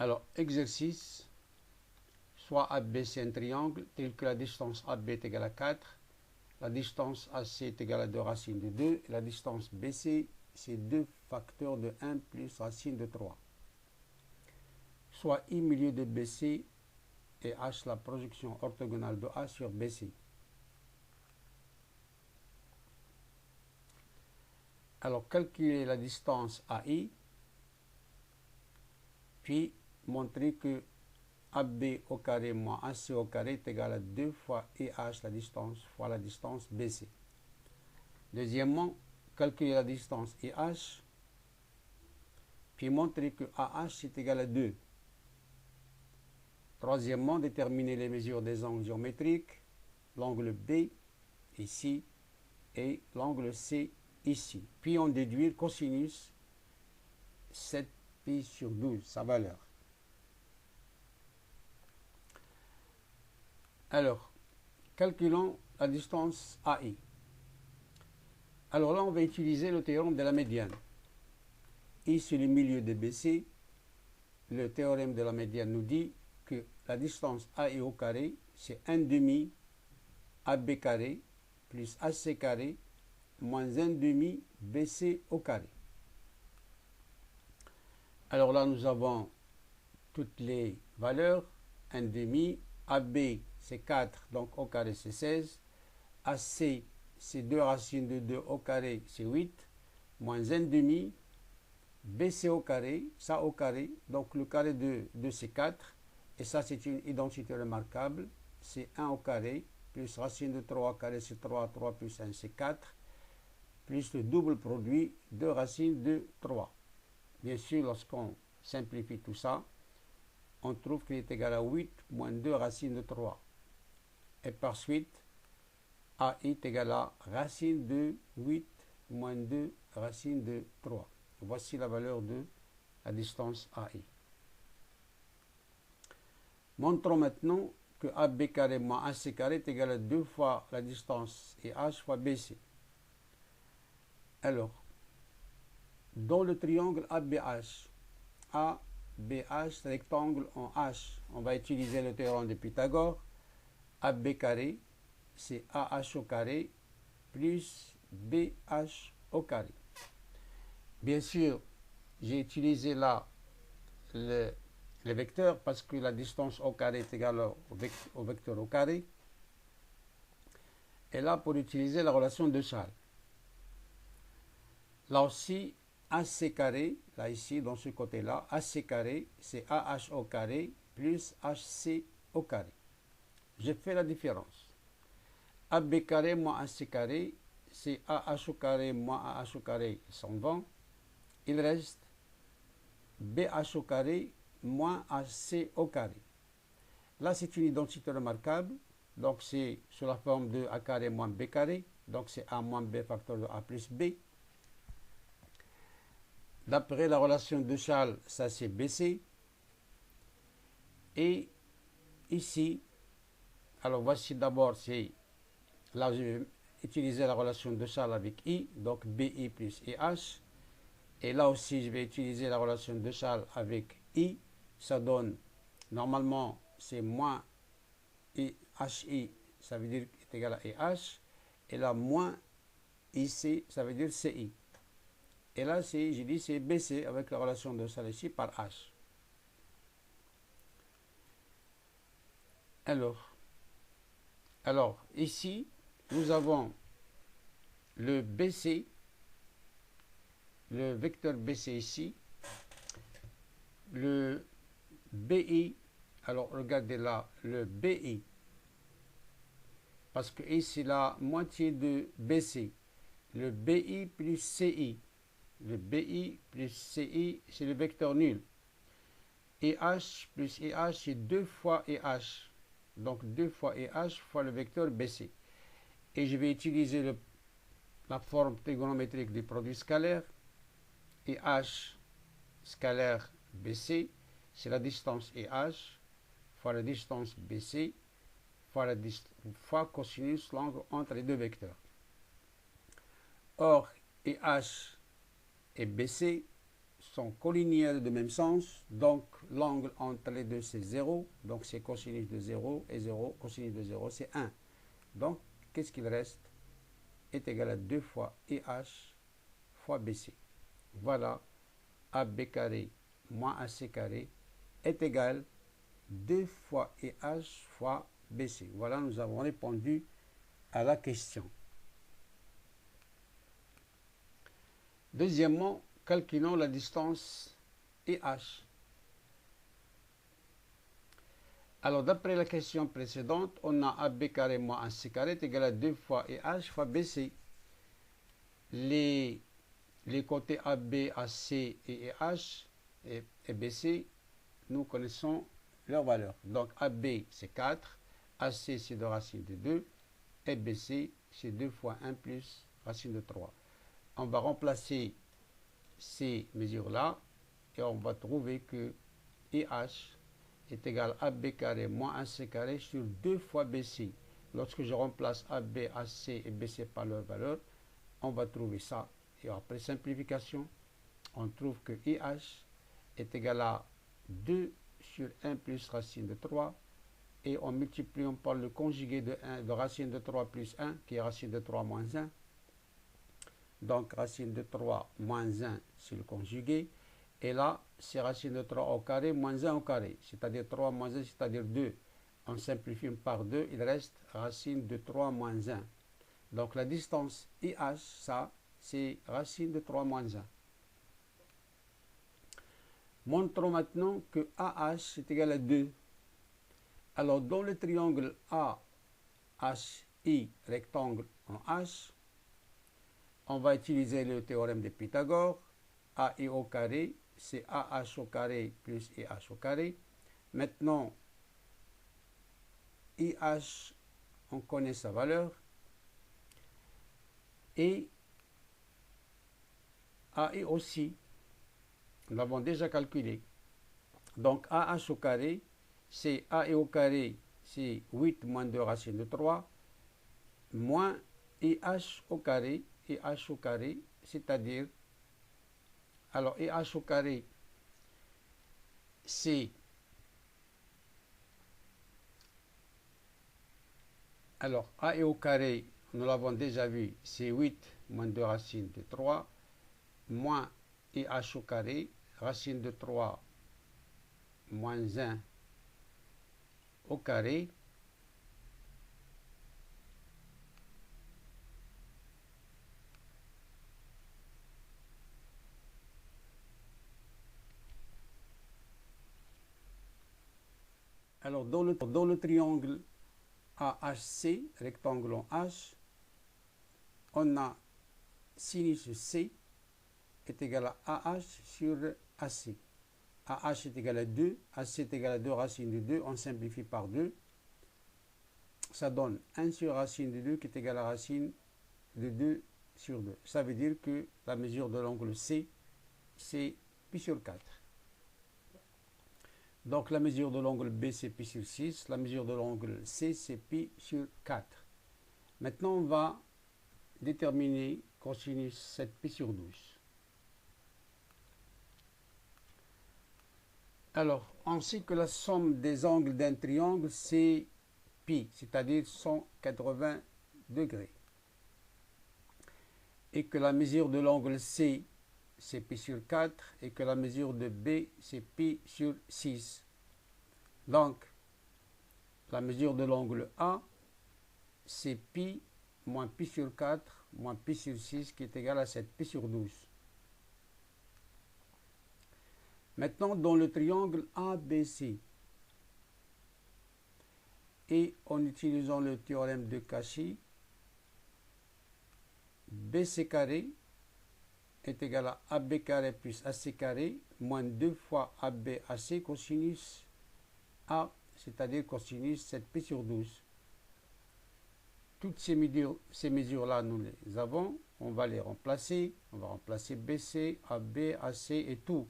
Alors, exercice, soit ABC un triangle, tel que la distance AB est égale à 4, la distance AC est égale à 2 racines de 2, et la distance BC, c'est 2 facteurs de 1 plus racine de 3. Soit I milieu de BC et H la projection orthogonale de A sur BC. Alors, calculer la distance AI, puis montrer que AB au carré moins AC au carré est égal à 2 fois EH la distance fois la distance BC. Deuxièmement, calculer la distance EH, puis montrer que AH est égal à 2. Troisièmement, déterminer les mesures des angles géométriques, l'angle B ici et l'angle C ici. Puis en déduire cosinus 7pi sur 12, sa valeur. Alors, calculons la distance AI. Alors là, on va utiliser le théorème de la médiane. I, c'est le milieu de BC. Le théorème de la médiane nous dit que la distance AI au carré, c'est 1 demi AB carré plus AC carré moins 1 demi BC au carré. Alors là, nous avons toutes les valeurs. 1 demi, AB c'est 4, donc au carré c'est 16. AC c'est 2 racines de 2 au carré c'est 8. Moins 1 demi. BC au carré, ça au carré. Donc le carré de c'est 4. Et ça c'est une identité remarquable. C'est 1 au carré. Plus racine de 3 au carré c'est 3. 3 plus 1 c'est 4. Plus le double produit de racine de 3. Bien sûr, lorsqu'on simplifie tout ça, on trouve qu'il est égal à 8 moins 2 racine de 3. Et par suite, A est égal à racine de 8 moins 2 racine de 3. Voici la valeur de la distance AI. Montrons maintenant que AB carré moins AC carré est égal à 2 fois la distance EH fois BC. Alors, dans le triangle ABH, ABH, rectangle en H, on va utiliser le théorème de Pythagore. AB carré, c'est AH au carré plus BH au carré. Bien sûr, j'ai utilisé là le vecteur parce que la distance au carré est égale au vecteur au carré. Et là, pour utiliser la relation de Charles. Là aussi, AC carré, là ici, dans ce côté-là, AC carré, c'est AH au carré plus HC au carré. Je fais la différence. AB carré moins AC carré, c'est AH au carré moins AH au carré, s'en va. Il reste BH au carré moins HC au carré. Là, c'est une identité remarquable. Donc, c'est sous la forme de A carré moins B carré. Donc, c'est A moins B facteur de A plus B. D'après la relation de Charles, ça c'est BC. Et ici, alors voici d'abord, c'est là je vais utiliser la relation de Charles avec I, donc BI plus IH. Et là aussi, je vais utiliser la relation de Charles avec I. Ça donne, normalement, c'est moins HI, ça veut dire est égal à IH. Et là, moins IC, ça veut dire CI. Et là, j'ai dit c'est BC avec la relation de Charles ici par H. Alors, ici, nous avons le BC, le vecteur BC ici, le BI, alors regardez là, le BI, parce que ici, c'est la moitié de BC, le BI plus CI, le BI plus CI, c'est le vecteur nul, EH plus EH, c'est 2 fois EH, donc 2 fois EH fois le vecteur BC, et je vais utiliser la forme trigonométrique du produit scalaire, EH scalaire BC, c'est la distance EH fois la distance BC fois cosinus l'angle entre les deux vecteurs. Or, EH et BC sont collinéaires de même sens, donc l'angle entre les deux c'est 0, donc c'est cosinus de 0 et 0, cosinus de 0 c'est 1. Donc, qu'est-ce qu'il reste? Est égal à 2 fois EH fois BC. Voilà, AB carré moins AC carré est égal 2 fois EH fois BC. Voilà, nous avons répondu à la question. Deuxièmement, calculons la distance EH. Alors, d'après la question précédente, on a AB carré moins AC carré est égal à 2 fois EH fois BC. Les côtés AB, AC et EH et BC, nous connaissons leurs valeurs. Donc, AB, c'est 4, AC, c'est 2 racines de 2, et BC, c'est 2 fois 1 plus racine de 3. On va remplacer ces mesures-là et on va trouver que EH est égal à AB carré moins AC carré sur 2 fois BC. Lorsque je remplace AB, AC et BC par leur valeur, on va trouver ça. Et après simplification, on trouve que EH est égal à 2 sur 1 plus racine de 3. Et en multipliant par le conjugué de racine de 3 plus 1, qui est racine de 3 moins 1. Donc, racine de 3 moins 1, c'est le conjugué. Et là, c'est racine de 3 au carré moins 1 au carré. C'est-à-dire 3 moins 1, c'est-à-dire 2. On simplifie par 2, il reste racine de 3 moins 1. Donc, la distance IH, ça, c'est racine de 3 moins 1. Montrons maintenant que AH est égal à 2. Alors, dans le triangle AHI, rectangle en H, on va utiliser le théorème de Pythagore. AI au carré, c'est AH au carré plus IH au carré. Maintenant, IH, on connaît sa valeur. Et AI aussi, nous l'avons déjà calculé. Donc, AH au carré, c'est AI au carré, c'est 8 moins 2 racine de 3, moins IH au carré, c'est-à-dire, alors IH au carré, c'est, alors AI au carré, nous l'avons déjà vu, c'est 8 moins 2 racine de 3, moins IH au carré, racine de 3 moins 1 au carré, alors dans le triangle AHC, rectangle en H, on a sinus C est égal à AH sur AC. AH est égal à 2, AC est égal à 2 racine de 2, on simplifie par 2. Ça donne 1 sur racine de 2 qui est égal à racine de 2 sur 2. Ça veut dire que la mesure de l'angle C, c'est pi sur 4. Donc la mesure de l'angle B, c'est pi sur 6. La mesure de l'angle C, c'est pi sur 4. Maintenant, on va déterminer cosinus 7 pi sur 12. Alors, on sait que la somme des angles d'un triangle, c'est pi, c'est-à-dire 180 degrés. Et que la mesure de l'angle C, c'est pi sur 4, et que la mesure de B, c'est pi sur 6. Donc, la mesure de l'angle A, c'est pi moins pi sur 4 moins pi sur 6, qui est égal à 7 pi sur 12. Maintenant, dans le triangle ABC, et en utilisant le théorème de Cauchy, BC carré est égal à AB carré plus AC carré moins 2 fois AB AC cosinus A, c'est-à-dire cosinus 7pi sur 12. Toutes ces mesures-là, nous les avons. On va les remplacer. On va remplacer BC, AB, AC et tout.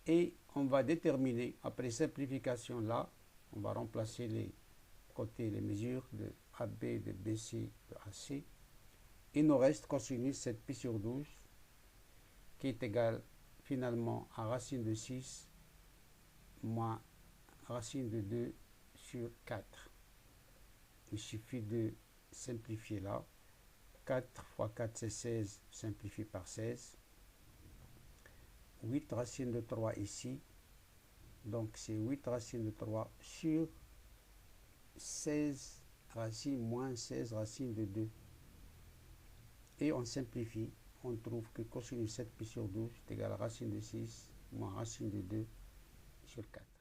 Et on va déterminer, après simplification là, on va remplacer les côtés, les mesures de AB, de BC, de AC. Il nous reste cosinus 7pi sur 12 qui est égal finalement à racine de 6 moins racine de 2 sur 4. Il suffit de simplifier là. 4 fois 4 c'est 16, simplifié par 16. 8 racine de 3 ici. Donc c'est 8 racines de 3 sur 16 racines moins 16 racines de 2. Et on simplifie. On trouve que cosinus 7pi sur 12 est égal à racine de 6 moins racine de 2 sur 4.